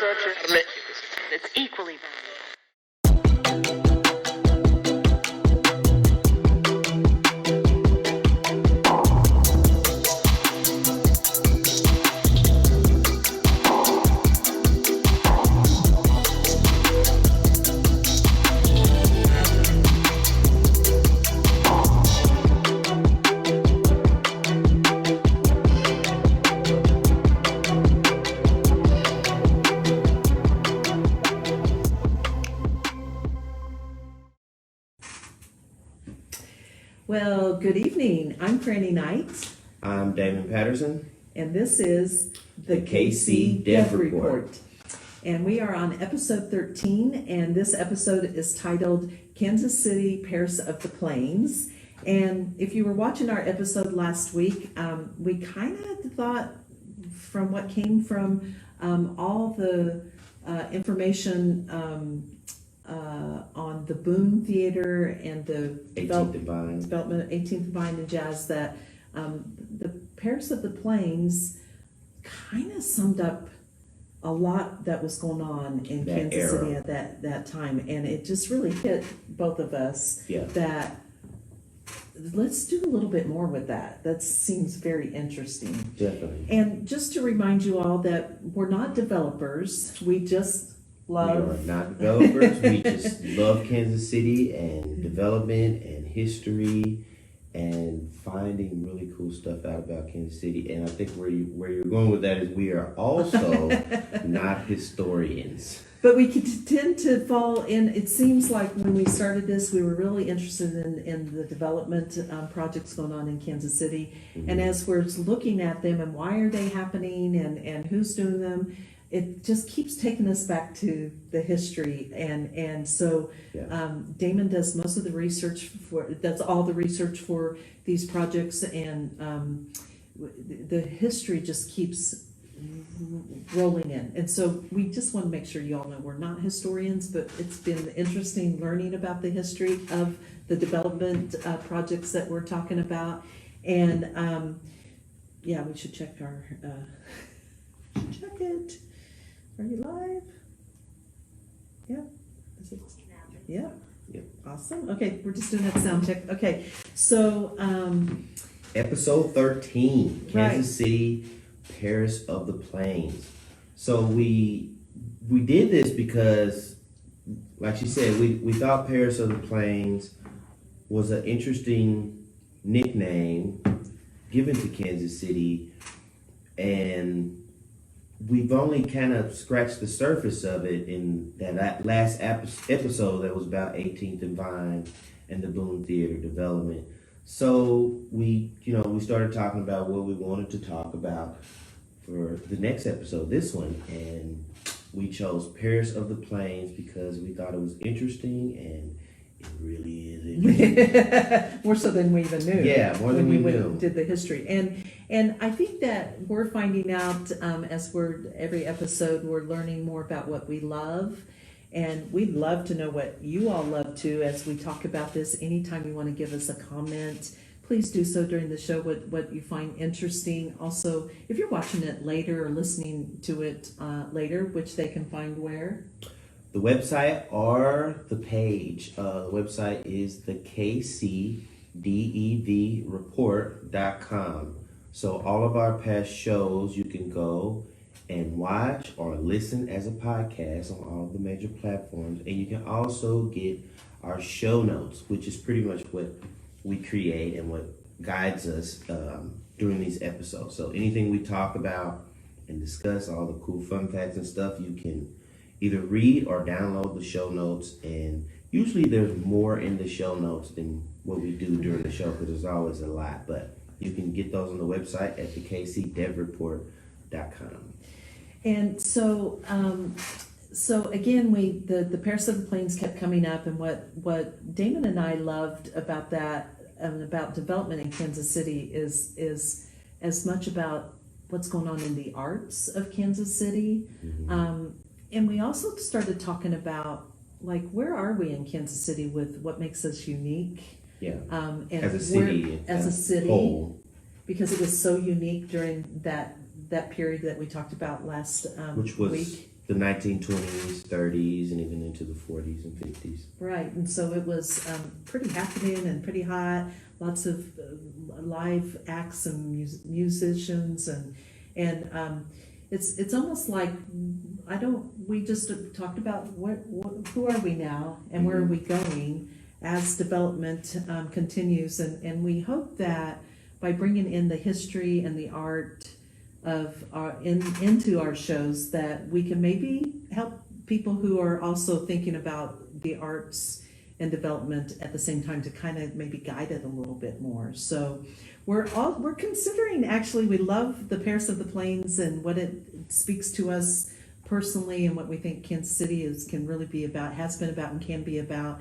research that's equally valuable. Well, good evening. I'm Franny Knight, I'm Damon Patterson. and this is the KC Dev Report. And we are on episode 13, and this episode is titled Kansas City, Paris of the Plains. And if you were watching our episode last week, we kind of thought from what came from all the information on the Boone Theater and the 18th Divine. development of 18th Divine and Jazz that the Paris of the Plains kind of summed up a lot that was going on in That Kansas era. City at that time, and it just really hit both of us Yeah. that let's do a little bit more with that. That seems very interesting. Definitely. And just to remind you all that we're not developers, we just love We are not developers. We just love Kansas City and development and history and finding really cool stuff out about Kansas City. And I think where you're going with that is we are also not historians. But we could tend to fall in, it seems like when we started this, we were really interested in the development projects going on in Kansas City. And as we're looking at them and why are they happening and who's doing them, it just keeps taking us back to the history. And so Yeah. Damon does most of the research does all the research for these projects, and the history just keeps rolling in. And so we just want to make sure you all know we're not historians, but it's been interesting learning about the history of the development projects that we're talking about. And yeah, we should check our check it. Are you live? Yeah. Is it? Yeah. Yep. Awesome. Okay, we're just doing that sound check. Okay, so Episode 13, Kansas Right. City, Paris of the Plains. So we did this because, like she said, we thought Paris of the Plains was an interesting nickname given to Kansas City, and we've only kind of scratched the surface of it in that last episode that was about 18th and Vine and the Boone Theater development. So we started talking about what we wanted to talk about for the next episode, this one, and we chose Paris of the Plains because we thought it was interesting, and it really is interesting. more so than we even knew. Yeah, more than when we knew. did the history, and I think that we're finding out as every episode we're learning more about what we love, and we'd love to know what you all love too as we talk about this. Anytime you want to give us a comment, please do so during the show. What you find interesting. Also, if you're watching it later or listening to it later, which they can find where. The website or the page. The website is the KCDEVreport.com. So all of our past shows you can go and watch or listen as a podcast on all of the major platforms. And you can also get our show notes, which is pretty much what we create and what guides us during these episodes. So anything we talk about and discuss, all the cool fun facts and stuff, you can either read or download the show notes, and usually there's more in the show notes than what we do during the show because there's always a lot, but you can get those on the website at the KCDevReport.com. And so again, the Paris of the Plains kept coming up, and what Damon and I loved about that about development in Kansas City is as much about what's going on in the arts of Kansas City. And we also started talking about, like, where are we in Kansas City with what makes us unique? Yeah. And As a city. as a city, whole. because it was so unique during that period that we talked about last Which was week. the 1920s, 30s, and even into the 40s and 50s. Right, and so it was pretty happening and pretty hot. Lots of live acts and musicians, and it's almost like we just talked about who are we now and where are we going as development continues, and we hope that by bringing in the history and the art of into our shows, that we can maybe help people who are also thinking about the arts and development at the same time, to kind of maybe guide it a little bit more. So we're considering, actually, we love the Paris of the Plains and what it speaks to us personally, and what we think Kansas City can really be about, has been about, and can be about.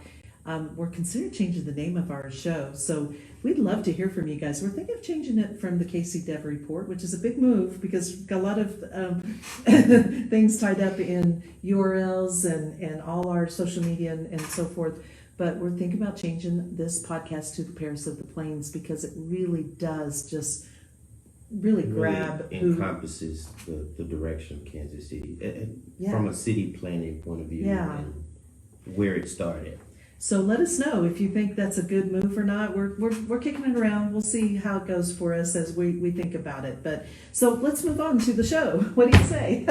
We're considering changing the name of our show. So we'd love to hear from you guys. We're thinking of changing it from the KC Dev Report, which is a big move because we've got a lot of things tied up in URLs and all our social media and so forth. But we're thinking about changing this podcast to the Paris of the Plains, because it really does just really grab encompasses the direction of Kansas City from a city planning point of view and where it started. So let us know if you think that's a good move or not. We're kicking it around. We'll see how it goes for us as we think about it. But so let's move on to the show. What do you say?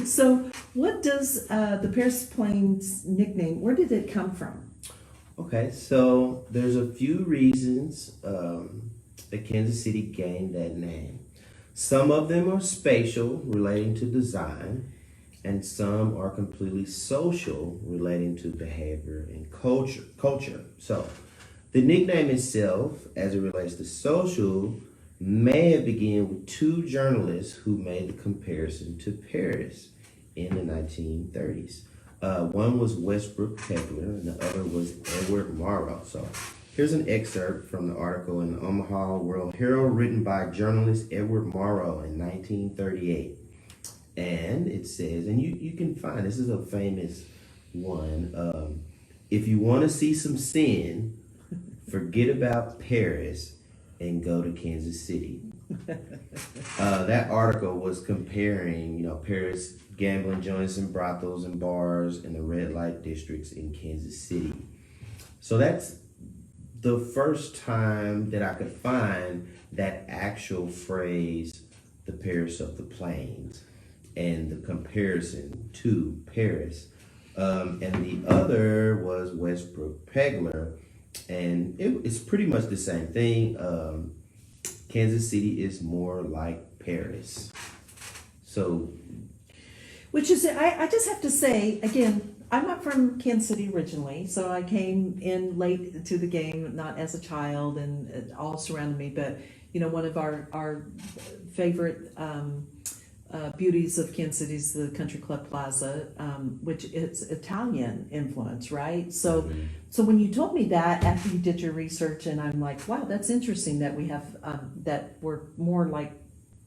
So what does the Paris Plains nickname, where did it come from? Okay, so there's a few reasons that Kansas City gained that name. Some of them are spatial, relating to design, and some are completely social, relating to behavior and culture. So the nickname itself, as it relates to social, may have begun with two journalists who made the comparison to Paris in the 1930s. One was Westbrook Pegler, and the other was Edward Morrow. So here's an excerpt from the article in the Omaha World Herald, written by journalist Edward Morrow in 1938. And it says, and you can find, this is a famous one, if you want to see some sin, forget about Paris and go to Kansas City. That article was comparing, Paris gambling joints and brothels and bars and the red light districts in Kansas City. So that's the first time that I could find that actual phrase, the Paris of the Plains, and the comparison to Paris. And the other was Westbrook Pegler, and it's pretty much the same thing. Kansas City is more like Paris. So, which is, I just have to say, again, I'm not from Kansas City originally, so I came in late to the game, not as a child, and it all surrounded me. But one of our favorite beauties of Kansas City is the Country Club Plaza, which is Italian influence, right? So when you told me that after you did your research, and I'm like, wow, that's interesting that we have that we're more like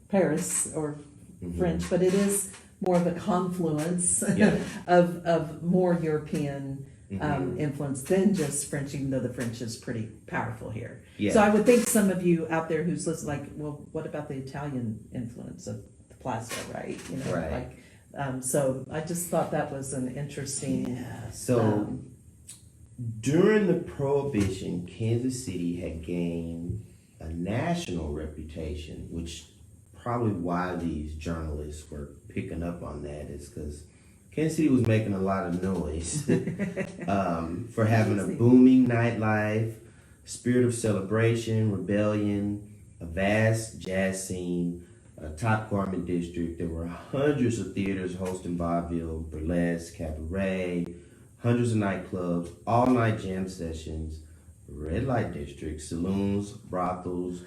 Paris or French, but it is more of a confluence of more European influence than just French, even though the French is pretty powerful here. So I would think some of you out there who's listening, like, well, what about the Italian influence of the Plaza, right? So I just thought that was an interesting. So during the Prohibition, Kansas City had gained a national reputation, which probably why these journalists were picking up on that is because Kansas City was making a lot of noise for having a booming nightlife, spirit of celebration, rebellion, a vast jazz scene, a top garment district. There were hundreds of theaters hosting vaudeville, burlesque, cabaret, hundreds of nightclubs, all-night jam sessions, red light districts, saloons, brothels,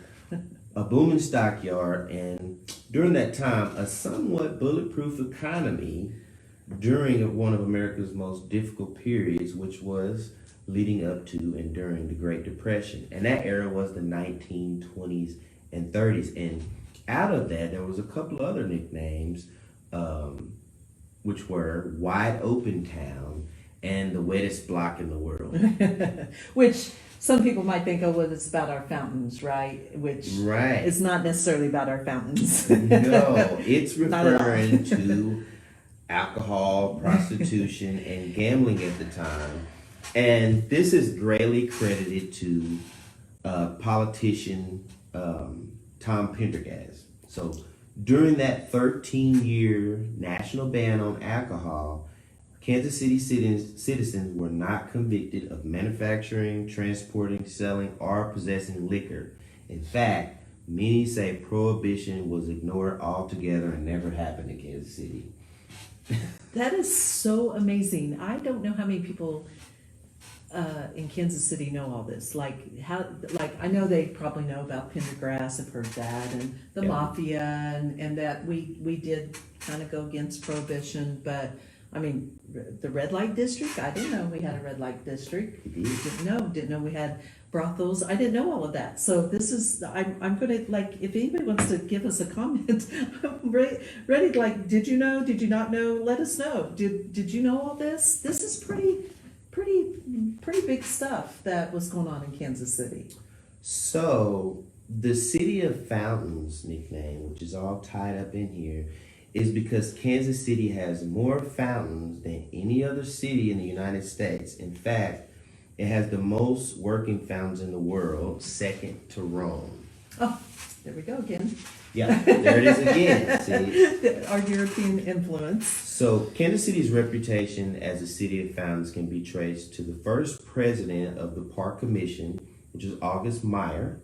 a booming stockyard, and during that time, a somewhat bulletproof economy during one of America's most difficult periods, which was leading up to and during the Great Depression. And that era was the 1920s and 30s. And out of that, there was a couple other nicknames, which were Wide Open Town and the wettest block in the world. Which some people might think, oh, well, it's about our fountains, right? Which it's not necessarily about our fountains. No, it's referring to alcohol, prostitution, and gambling at the time. And this is greatly credited to politician Tom Pendergast. So during that 13-year national ban on alcohol, Kansas City citizens were not convicted of manufacturing, transporting, selling, or possessing liquor. In fact, many say prohibition was ignored altogether and never happened in Kansas City. That is so amazing. I don't know how many people in Kansas City know all this. Like I know they probably know about Pendergrass. I've heard that, and the Yeah. mafia, and that we did kind of go against prohibition. But I mean, the red light district. I didn't know we had a red light district. Didn't know we had brothels. I didn't know all of that. So this is I'm gonna, like, if anybody wants to give us a comment, I'm ready. Like, did you know? Did you not know? Let us know. Did you know all this? This is pretty big stuff that was going on in Kansas City. So the City of Fountains nickname, which is all tied up in here, is because Kansas City has more fountains than any other city in the United States. In fact, it has the most working fountains in the world, second to Rome. Oh, there we go again. Yeah, there it is again. See? Our European influence. So Kansas City's reputation as a city of fountains can be traced to the first president of the Park Commission, which is August Meyer,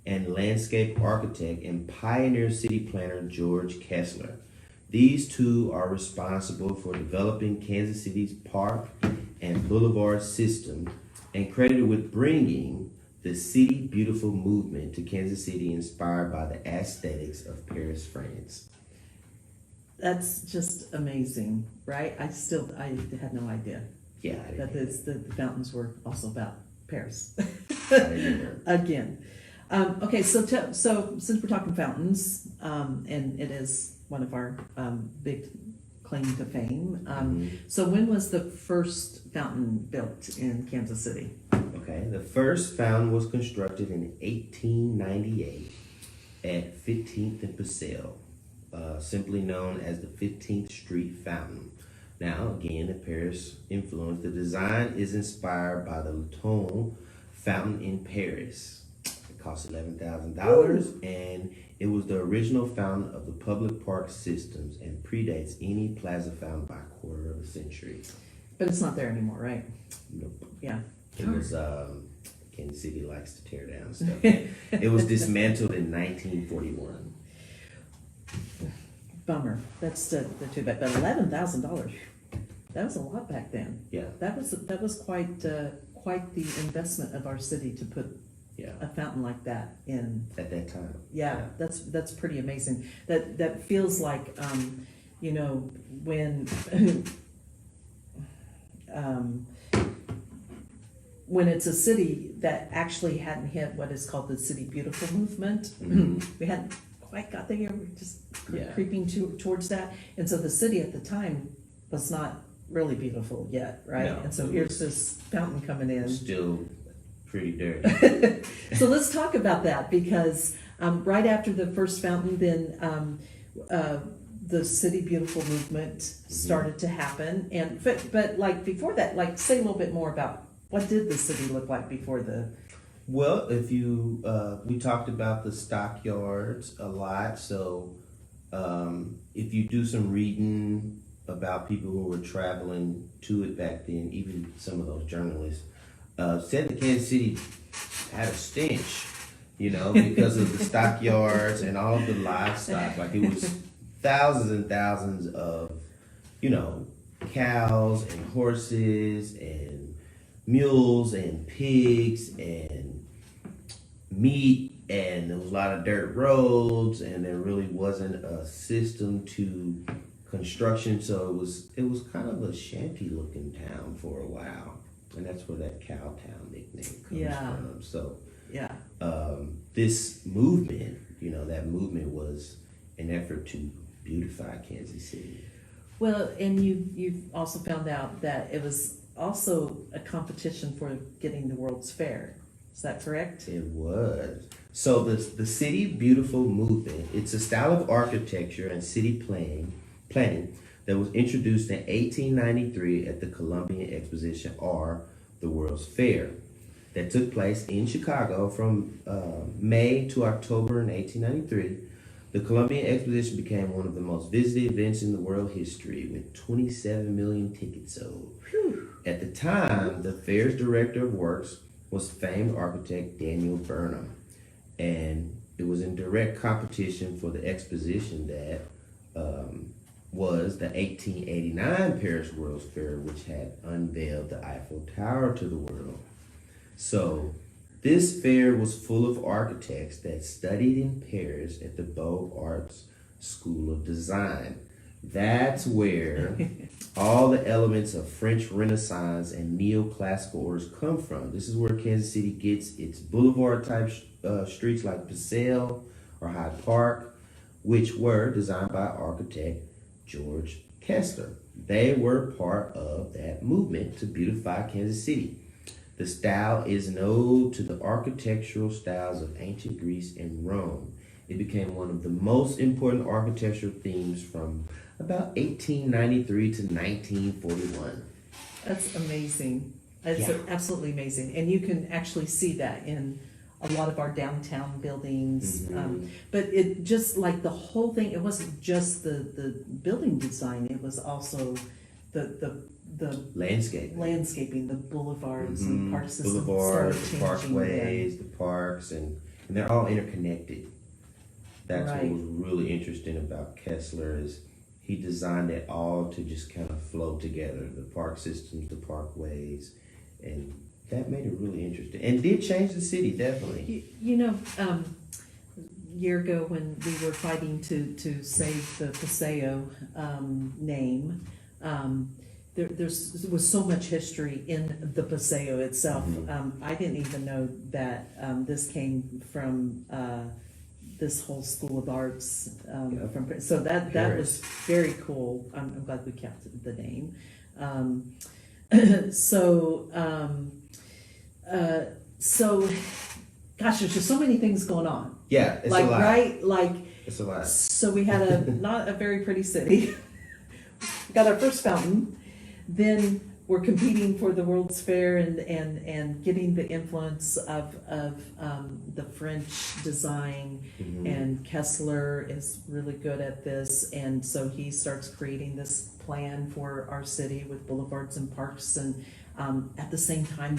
and landscape architect and pioneer city planner George Kessler. These two are responsible for developing Kansas City's park and boulevard system, and credited with bringing the City Beautiful movement to Kansas City, inspired by the aesthetics of Paris, France. That's just amazing, right? I had no idea Yeah, I that didn't the fountains were also about Paris. I didn't know. Again. Okay, so since we're talking fountains, and it is one of our big claim to fame, so when was the first fountain built in Kansas City? Okay, the first fountain was constructed in 1898 at 15th and Purcell, simply known as the 15th Street Fountain. Now, again, the Paris influence. The design is inspired by the Latonne Fountain in Paris. It cost $11,000, and it was the original fountain of the public park systems and predates any plaza fountain by a quarter of a century. But it's not there anymore, right? Nope. Yeah. It was, Kansas City likes to tear down stuff. It was dismantled in 1941. Bummer. That's the too bad. But $11,000. That was a lot back then. Yeah, That was quite the investment of our city to put yeah, a fountain like that in. at that time. Yeah, that's pretty amazing. That feels like when when it's a city that actually hadn't hit what is called the City Beautiful movement. We hadn't quite got there. We're just Yeah. creeping towards that, and so the city at the time was not really beautiful yet, right? No, And so it here's this fountain coming in. Still pretty dirty. So let's talk about that, because right after the first fountain, then the City Beautiful movement started to happen. And but like before that, like say a little bit more about what did the city look like before the. Well, if you, we talked about the stockyards a lot. So if you do some reading about people who were traveling to it back then, even some of those journalists, said that Kansas City had a stench, because of the stockyards and all of the livestock. Like it was thousands and thousands of, cows and horses and mules and pigs and meat, and there was a lot of dirt roads, and there really wasn't a system to construction, so it was kind of a shanty looking town for a while, and that's where that Cowtown nickname comes from. So Yeah. this movement, that movement was an effort to beautify Kansas City. Well, and you've also found out that it was also a competition for getting the World's Fair. Is that correct? It was. So the City Beautiful movement, it's a style of architecture and city planning that was introduced in 1893 at the Columbian Exposition, or the World's Fair, that took place in Chicago from May to October in 1893. The Columbian Exposition became one of the most visited events in the world history, with 27 million tickets sold. Whew. At the time, the fair's director of works was famed architect Daniel Burnham, and it was in direct competition for the exposition that was the 1889 Paris World's Fair, which had unveiled the Eiffel Tower to the world. So this fair was full of architects that studied in Paris at the Beaux-Arts School of Design. That's where all the elements of French Renaissance and neoclassical orders come from. This is where Kansas City gets its boulevard type streets like Paseo or Hyde Park, which were designed by architect George Kessler. They were part of that movement to beautify Kansas City. The style is an ode to the architectural styles of ancient Greece and Rome. It became one of the most important architectural themes from about 1893 to 1941. That's amazing. That's Yeah. absolutely amazing. And you can actually see that in a lot of our downtown buildings. Mhm. But it just like the whole thing, it wasn't just the building design, it was also the Landscape. landscaping, the boulevards and Mhm. park systems. Boulevards, the started changing parkways, the parks, and they're all interconnected. That's Right. what was really interesting about Kessler is he designed it all to just kind of flow together. The park systems, the parkways, and that made it really interesting. And did change the city, definitely. You know, year ago when we were fighting to save the Paseo name, there was so much history in the Paseo itself. Mhm. I didn't even know that this came from this whole School of Arts. Yeah. So that Paris. was very cool. I'm glad we kept the name. So, gosh, there's just so many things going on. Yeah, it's Like, a lot. right? Like, It's a lot. so we had not a very pretty city. Got our first fountain. Then we're competing for the World's Fair and getting the influence of the French design. Mhm. And Kessler is really good at this. And so he starts creating this plan for our city with boulevards and parks. And at the same time,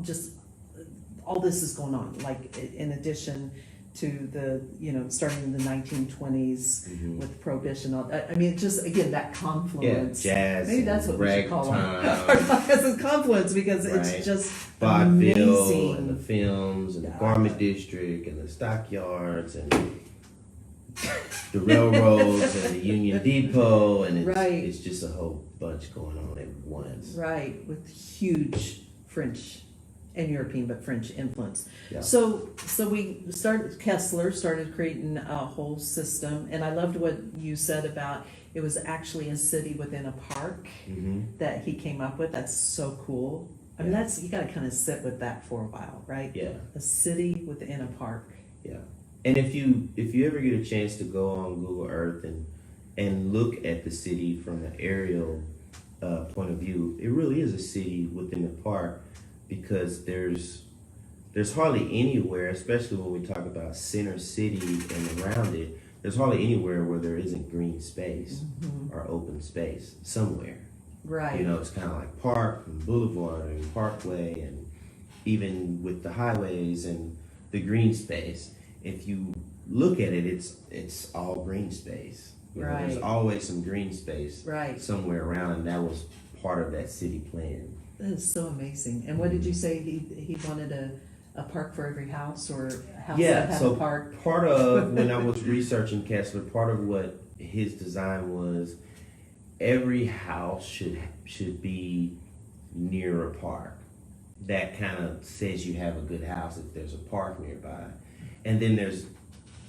just all this is going on. Like in addition to the, starting in the 1920s Mhm. with Prohibition. I mean, just again, that Yeah, confluence. jazz. Maybe that's what we should call it. Our ragtime, podcast is confluence because Right. it's just vaudeville, and the amazing. films, and the Yeah. garment district, and the stockyards, and the railroads, and the Union Depot, and Right. it's just a whole bunch going on at once. Right, with huge French and European, but French influence. Yeah. So Kessler started creating a whole system, and I loved what you said about it was actually a city within a park Mm-hmm. that he came up with. That's so cool. I mean, you got to kind of sit with that for a while, right? Yeah, A city within a park. yeah. And if you ever get a chance to go on Google Earth and look at the city from an aerial point of view, it really is a city within the park, because there's hardly anywhere, especially when we talk about center city and around it, there's hardly anywhere where there isn't green space or open space somewhere. Right. It's kind of like park and boulevard and parkway, and even with the highways and the green space. If you look at it, it's all green space. Right. There's always some green space Right. somewhere around, and that was part of that city plan. That is so amazing. And what did you say? He wanted a park for every house, or a house that had so a park? part of when I was researching Kessler, part of what his design was, every house should be near a park. That kind of says you have a good house if there's a park nearby. And then there's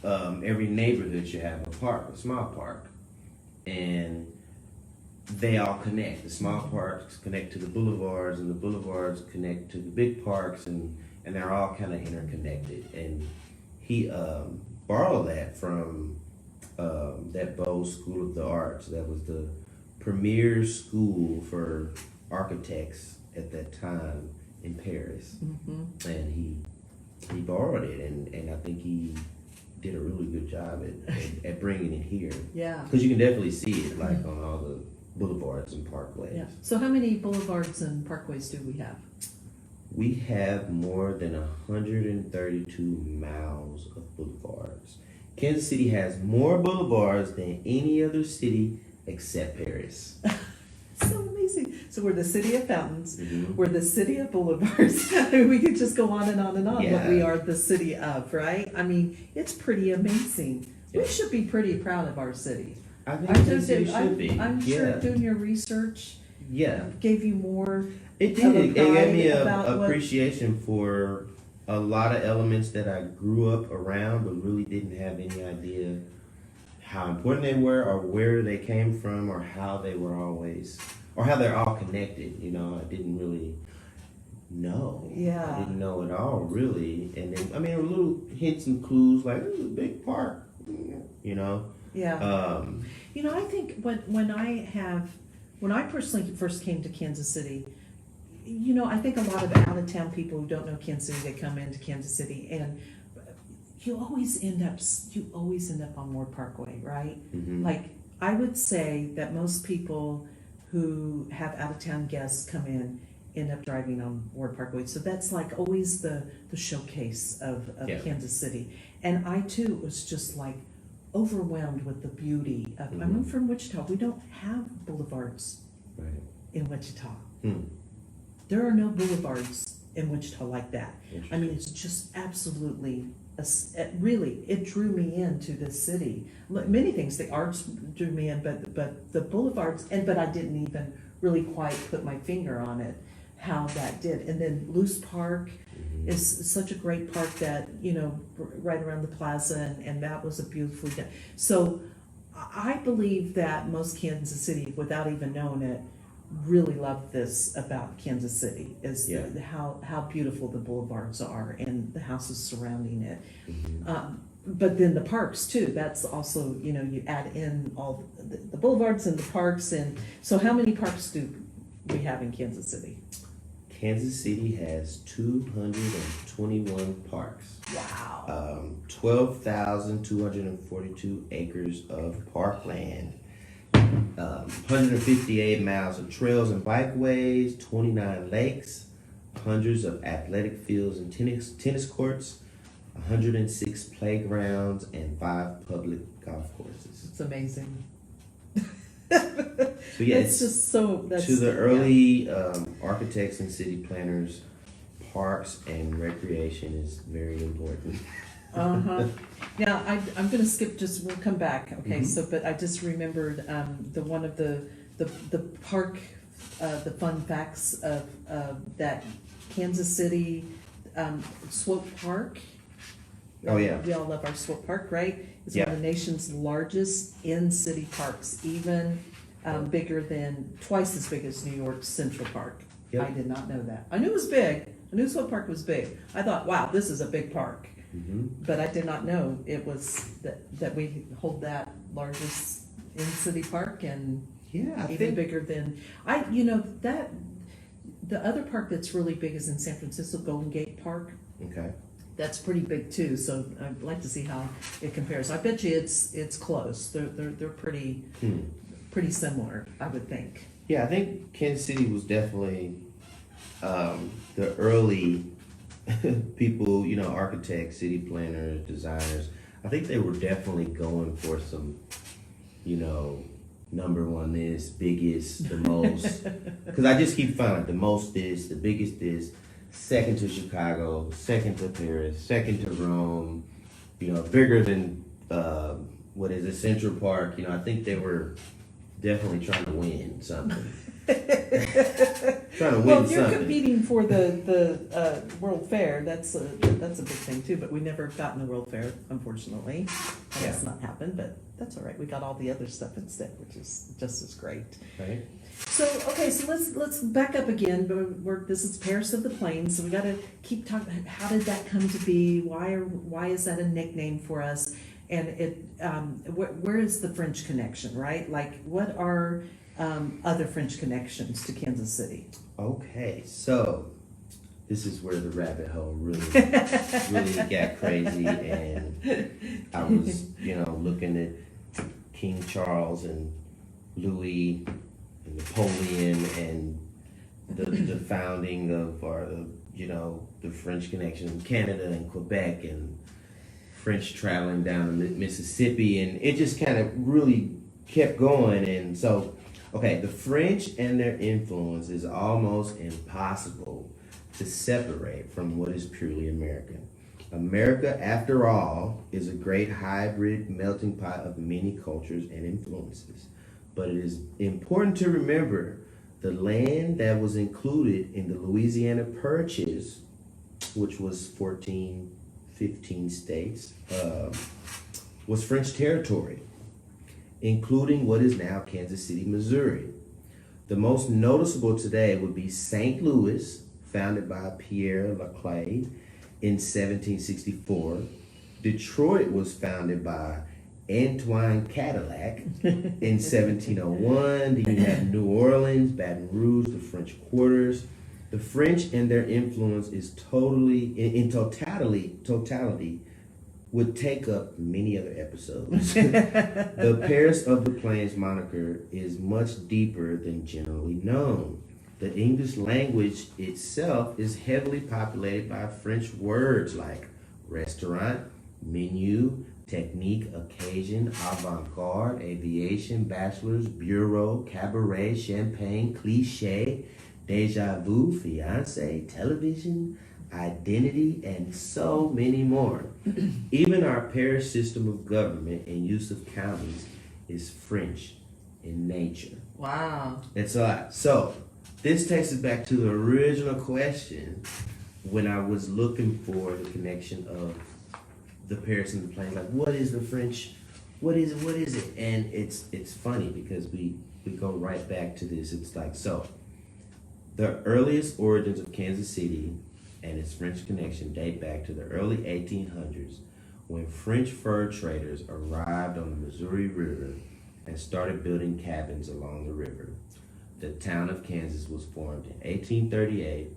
every neighborhood should have a park, a small park, and they all connect. The small parks connect to the boulevards, and the boulevards connect to the big parks, and they're all kind of interconnected. And he borrowed that from that Beaux School of the Arts. That was the premier school for architects at that time in Paris, and he borrowed it, and I think he did a really good job at bringing it here. Yeah. Because you can definitely see it like on all the boulevards and parkways. Yeah. So how many boulevards and parkways do we have? We have more than 132 miles of boulevards. Kansas City has more boulevards than any other city except Paris. So amazing. So we're the city of fountains. Mhm. We're the city of boulevards. I mean, we could just go on and on and on. What Yeah. we are the city of, right? I mean, it's pretty amazing. We Yeah. should be pretty proud of our city. I think I'm Kansas City should be. I'm sure Yeah. doing your research Yeah. gave you more. It of did. a It gave me pride a about what- appreciation for a lot of elements that I grew up around, but really didn't have any idea how important they were, or where they came from, or how they were always, or how they're all connected. You know, I didn't really know. Yeah. I didn't know at all, really. And then, I mean, little hints and clues like, "This is a big park," you know. Yeah. Um, You know, I think when I personally first came to Kansas City, you know, I think a lot of out of town people who don't know Kansas City, they come into Kansas City, and you always end up on Ward Parkway, right? mhm. Like, I would say that most people who have out of town guests come in end up driving on Ward Parkway. So that's like always the showcase of Yeah. Kansas City. And I too was just like overwhelmed with the beauty of, Mhm. I'm from Wichita. We don't have boulevards Right. in Wichita. Hmm. There are no boulevards in Wichita like that. I Interesting. mean, it's just absolutely, really, it drew me into the city. Many things, the arts drew me in, but the boulevards, but I didn't even really quite put my finger on it, how that did. And then Luce Park Mhm. is such a great park that, you know, right around the plaza, and that was a beautifully done. So I believe that most Kansas City, without even knowing it, really love this about Kansas City, is Yeah. how beautiful the boulevards are and the houses surrounding it. Mhm. But then the parks too, that's also, you know, you add in all the boulevards and the parks, and so how many parks do we have in Kansas City? Kansas City has 221 parks, Wow. 12,242 acres of parkland, 158 miles of trails and bikeways, 29 lakes, hundreds of athletic fields and tennis courts, 106 playgrounds, and 5 public golf courses. It's amazing. So yeah, It's just so, that's. to the early architects and city planners, parks and recreation is very important. Uh-huh. Now, I'm gonna skip, we'll come back, okay, Mhm. so, but I just remembered, one of the park, the fun facts of, that Kansas City, Swope Park. Oh, yeah. We all love our Swope Park, right? It's one Yeah. of the nation's largest in-city parks, even, bigger than, twice as big as New York's Central Park. I Yep. did not know that. I knew it was big. I knew Swope Park was big. I thought, wow, this is a big park. Mhm. But I did not know it was that we hold that largest in-city park, and Yeah, I even think bigger than, that, the other park that's really big is in San Francisco, Golden Gate Park. okay. That's pretty big too, so I'd like to see how it compares. I bet you it's close. They're pretty similar, I would think. Yeah, I think Kansas City was definitely the early people, you know, architects, city planners, designers. I think they were definitely going for some, you know, number one this, biggest, the most. Because I just keep finding the most this, the biggest this, second to Chicago, second to Paris, second to Rome, you know, bigger than, what is it, Central Park. You know, I think they were definitely trying to win something. Trying to win Well, if you're something. competing for the World Fair, that's a big thing too, but we never gotten the World Fair, unfortunately. That's not happened, but that's all right. We got all the other stuff instead, which is just as great. Right? So, okay, so let's back up again, but this is Paris of the Plains, so we gotta keep talking, how did that come to be? Why is that a nickname for us? And where is the French connection, right? Like, what are, other French connections to Kansas City. Okay, so this is where the rabbit hole really got crazy, and I was, looking at King Charles and Louis and Napoleon and the founding of, the French connection in Canada and Quebec and French traveling down the Mississippi, and it just kind of really kept going. And so, okay, the French and their influence is almost impossible to separate from what is purely American. America, after all, is a great hybrid melting pot of many cultures and influences. But it is important to remember the land that was included in the Louisiana Purchase, which was 15 states, was French territory, including what is now Kansas City, Missouri. The most noticeable today would be St. Louis, founded by Pierre Laclede in 1764. Detroit was founded by Antoine Cadillac in 1701. Then you have New Orleans, Baton Rouge, the French quarters. The French and their influence is in totality, would take up many other episodes. The Paris of the Plains moniker is much deeper than generally known. The English language itself is heavily populated by French words like restaurant, menu, technique, occasion, avant-garde, aviation, bachelor's, bureau, cabaret, champagne, cliche, déjà vu, fiancé, television, identity, and so many more. Even our parish system of government and use of counties is French in nature. Wow. It's a lot. So, this takes us back to the original question when I was looking for the connection of the Paris and the Plains. Like, what is the French? What is it? And it's funny because we go right back to this. It's like, so, the earliest origins of Kansas City and its French connection date back to the early 1800s when French fur traders arrived on the Missouri River and started building cabins along the river. The town of Kansas was formed in 1838,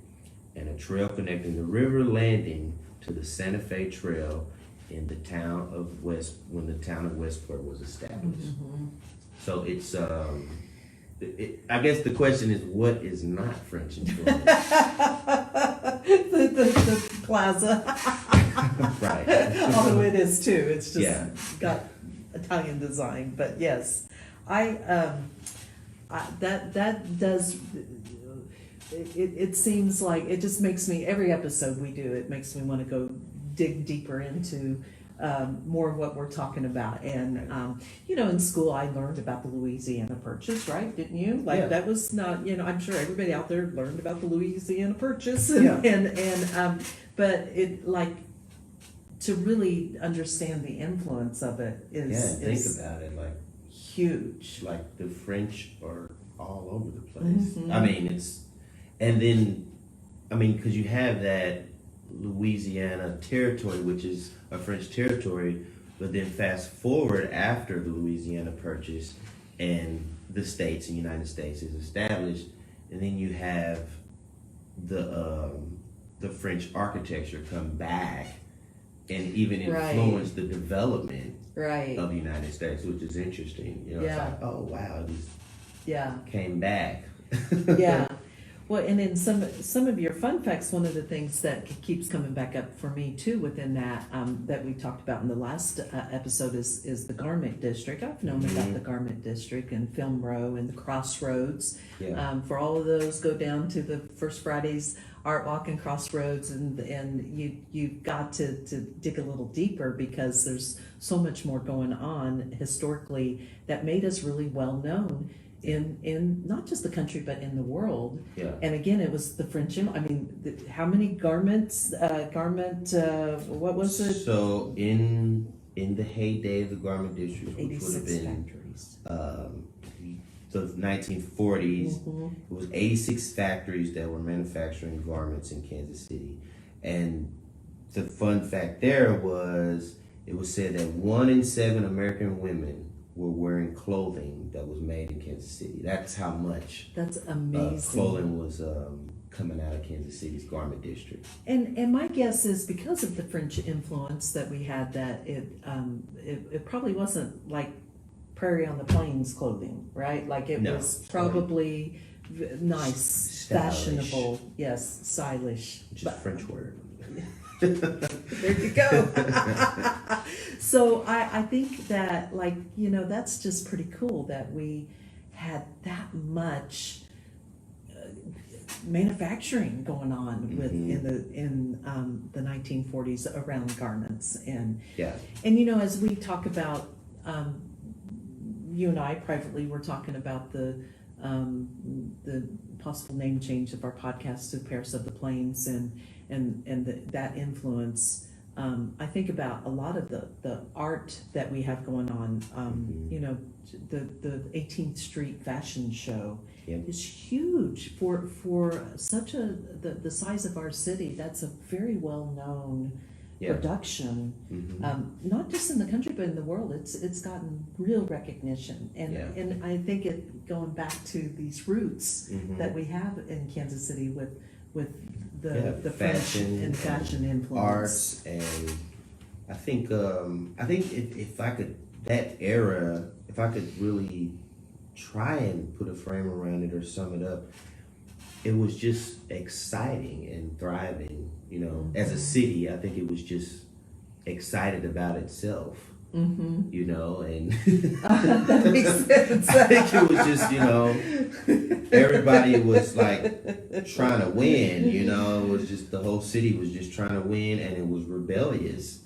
and a trail connecting the river landing to the Santa Fe Trail in the town of when the town of Westport was established. Mm-hmm. So it's I guess the question is, what is not French influence? the plaza. Right. Although it is too. It's just Yeah. got Italian design. But yes, that does. It seems like it just makes me, every episode we do, it makes me want to go dig deeper into more of what we're talking about. And in school I learned about the Louisiana Purchase, right? Didn't you? Like, Yeah. that was not, I'm sure everybody out there learned about the Louisiana Purchase. Yeah. But it, like, to really understand the influence of it is Think about it, like huge. like the French are all over the place. Mhm. I mean, because you have that Louisiana territory, which is a French territory, but then fast forward after the Louisiana Purchase and the United States is established, and then you have the French architecture come back and even influence the development Right. of the United States, which is interesting. It's Yeah. like, oh wow, it just Yeah. came back. Yeah. Well, and in some of your fun facts, one of the things that keeps coming back up for me too within that that we talked about in the last episode is the Garment District. I've known about the Garment District and Film Row and the Crossroads. Yeah. For all of those, go down to the First Fridays Art Walk and Crossroads, and you've got to dig a little deeper because there's so much more going on historically that made us really well known in not just the country but in the world. Yeah. And again, it was the French. How many garments? What was it? So in the heyday of the Garment District, which would have 86 been factories. the 1940s, Mhm. it was 86 factories that were manufacturing garments in Kansas City. And the fun fact there was, it was said that 1 in 7 American women were wearing clothing that was made in Kansas City. That's how much That's amazing. clothing was coming out of Kansas City's garment district. And my guess is because of the French influence that we had, that it probably wasn't like Prairie on the Plains clothing, right? Like it No. was probably nice, Stylish. fashionable, yes, stylish. Which is a French word. There you go. So I think that, like, you know, that's just pretty cool that we had that much manufacturing going on with in the 1940s around garments. And Yeah. you know, as we talk about, you and I privately were talking about the possible name change of our podcast to Paris of the Plains, and that influence. I think about a lot of the art that we have going on. You know, the 18th Street Fashion Show Yep. is huge for such the size of our city. That's a very well known Yeah. production, Mhm. not just in the country but in the world. It's gotten real recognition, and Yeah. and I think it going back to these roots Mhm. that we have in Kansas City with the Yeah, the French fashion and fashion influence. arts, and I think if I could, that era, if I could really try and put a frame around it or sum it up, it was just exciting and thriving. You know, as a city, I think it was just excited about itself. Mm-hmm. You know, and That makes sense. I think it was just, you know, everybody was like trying to win, you know, it was just the whole city was just trying to win, and it was rebellious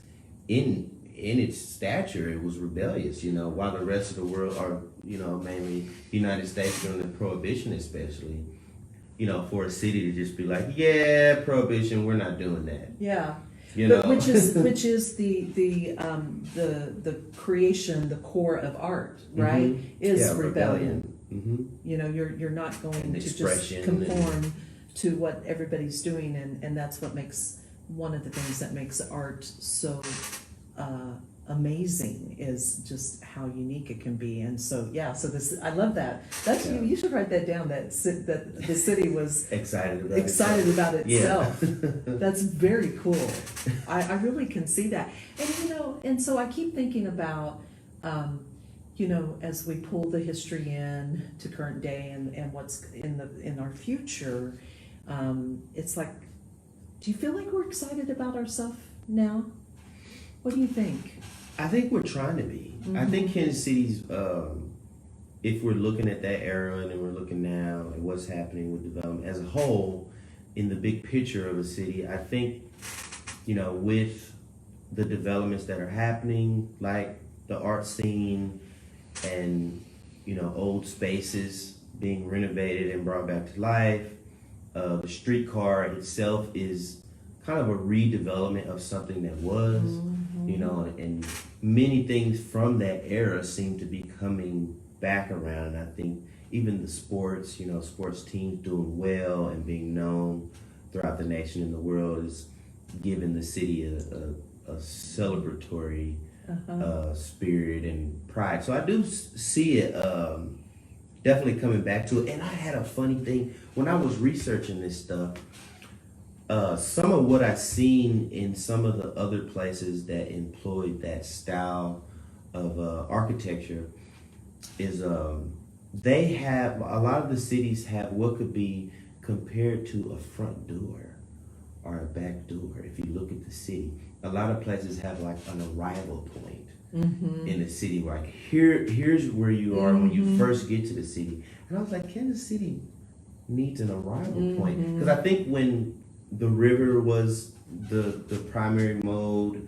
in its stature. It was rebellious, you know, while the rest of the world, or, you know, mainly the United States during the Prohibition especially, you know, for a city to just be like, yeah, Prohibition, we're not doing that. Yeah. You But know, which is the creation, the core of art, right? Is yeah, rebellion. Mm-hmm. You know, you're not going And to just expression conform to what everybody's doing, and that's what makes one of the things that makes art so amazing, is just how unique it can be. And so yeah, so this, I love that. That's Yeah. you should write that down. That the city was Excited about about Yeah. itself. That's very cool. I really can see that. And you know, and so I keep thinking about, you know, as we pull the history in to current day and what's in our future, it's like, do you feel like we're excited about ourselves now? What do you think? I think we're trying to be. I think Kansas City's, if we're looking at that era and then we're looking now and what's happening with development as a whole, in the big picture of a city, I think, you know, with the developments that are happening, like the art scene and, you know, old spaces being renovated and brought back to life, the streetcar itself is kind of a redevelopment of something that was, you know, and many things from that era seem to be coming back around. I think even the sports, you know, sports teams doing well and being known throughout the nation and the world is giving the city a celebratory spirit and pride. So I do see it definitely coming back to it. And I had a funny thing when I was researching this stuff. Some of what I've seen in some of the other places that employed that style of architecture is they have, a lot of the cities have what could be compared to a front door or a back door. If you look at the city, a lot of places have like an arrival point in the city. Like here's where you are when you first get to the city. And I was like, Kansas City needs an arrival point, because I think when the river was the primary mode,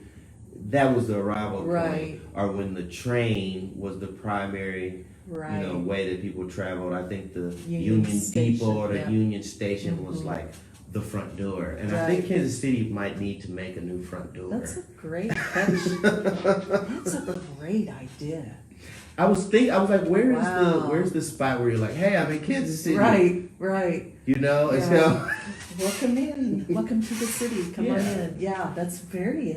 that was the arrival Right. point. Or when the train was the primary, Right. you know, way that people traveled. I think the Union Union Station, Depot or the yeah. Union Station was like the front door. And I think Right. Kansas City might need to make a new front door. That's a great idea. I was like, Wow. where's the spot where you're like, hey, I'm in Kansas City. Right. You know, it's Yeah. Welcome in. Welcome to the city. Come on Yeah. in. Yeah, that's very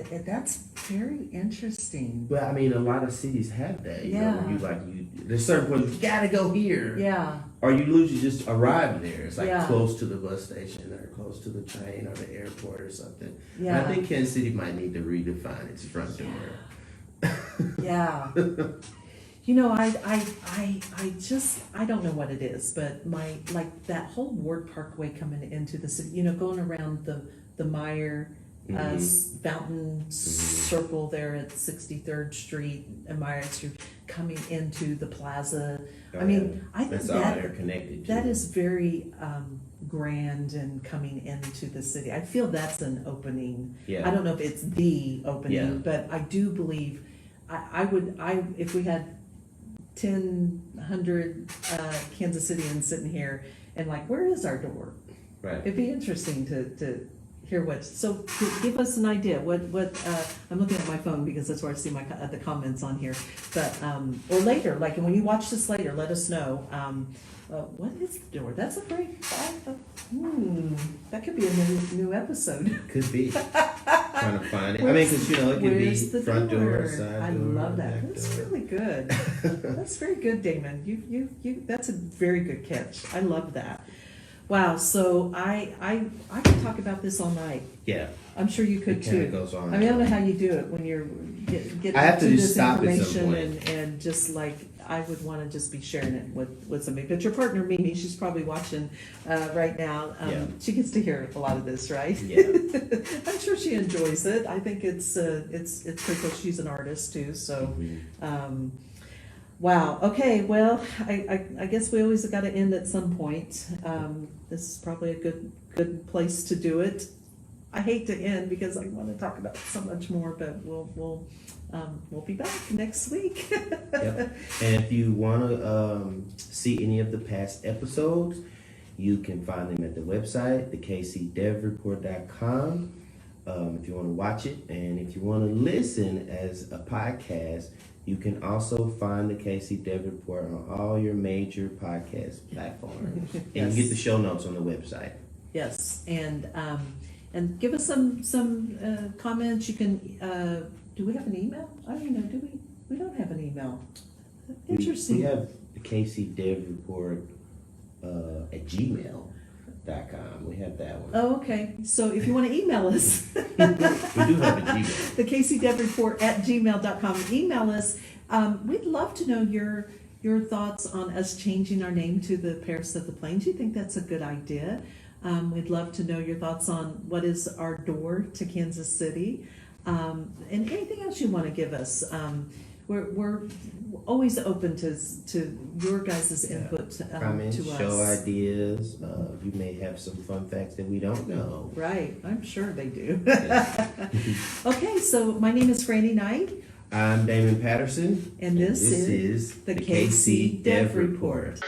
interesting. But I mean, a lot of cities have that. You know, Yeah. where there's certain points you gotta go here, Yeah, or you literally just arrive there. It's like Yeah. close to the bus station or close to the train or the airport or something. And yeah, I think Kansas City might need to redefine its front door. yeah. You know, I don't know what it is, but like that whole Ward Parkway coming into the city, you know, going around the Meyer Fountain Circle there at 63rd Street and Meyer Street, coming into the plaza. I mean, I think That's all interconnected. that is very grand and coming into the city. I feel that's an opening. Yeah. I don't know if it's the opening, Yeah. but I do believe if we had 100 Kansas Cityans sitting here and like, where is our door? Right. It'd be interesting to hear give us an idea. What I'm looking at my phone because that's where I see the comments on here. But or later, like when you watch this later, let us know. What is the door? That's a great. That could be a new episode. Could be. Trying to find it. I mean, because, you know, it could be Where's the front door, side door. I love that. back That's door. really good. That's very good, Damon. You. That's a very good catch. I love that. Wow. So I could talk about this all night. Yeah. I'm sure you could It kind too. of goes on. I mean, I don't know how you do it when you're getting I have to to just this stop at some information point. and just like I would want to just be sharing it with somebody. But your partner Mimi, she's probably watching right now. Yeah. She gets to hear a lot of this, right? Yeah. I'm sure she enjoys it. I think it's pretty cool. She's an artist too, so. Mhm. Wow. Okay. Well, I guess we always got to end at some point. This is probably a good place to do it. I hate to end because I want to talk about so much more, but we'll be back next week. Yep. And if you want to see any of the past episodes, you can find them at the website, thekcdevreport.com. If you want to watch it, and if you want to listen as a podcast, you can also find the KC Dev Report on all your major podcast platforms. And you Yes. get the show notes on the website. Yes, and give us some comments. You can. Do we have an email? I don't know. Do we? We don't have an email. Interesting. We have the KC Dev Report at gmail.com. We have that one. Oh, okay. So if you want to email us, We do have a Gmail. the kcdevreport@gmail.com. Email us. We'd love to know your thoughts on us changing our name to the Paris of the Plains. Do you think that's a good idea? We'd love to know your thoughts on what is our door to Kansas City, and anything else you want to give us. We're always open to your guys' input Comments, to show us. ideas. You may have some fun facts that we don't know. Right, I'm sure they do. Yeah. Okay, so my name is Franny Knight, I'm Damon Patterson. and this is is the KC Dev Report. So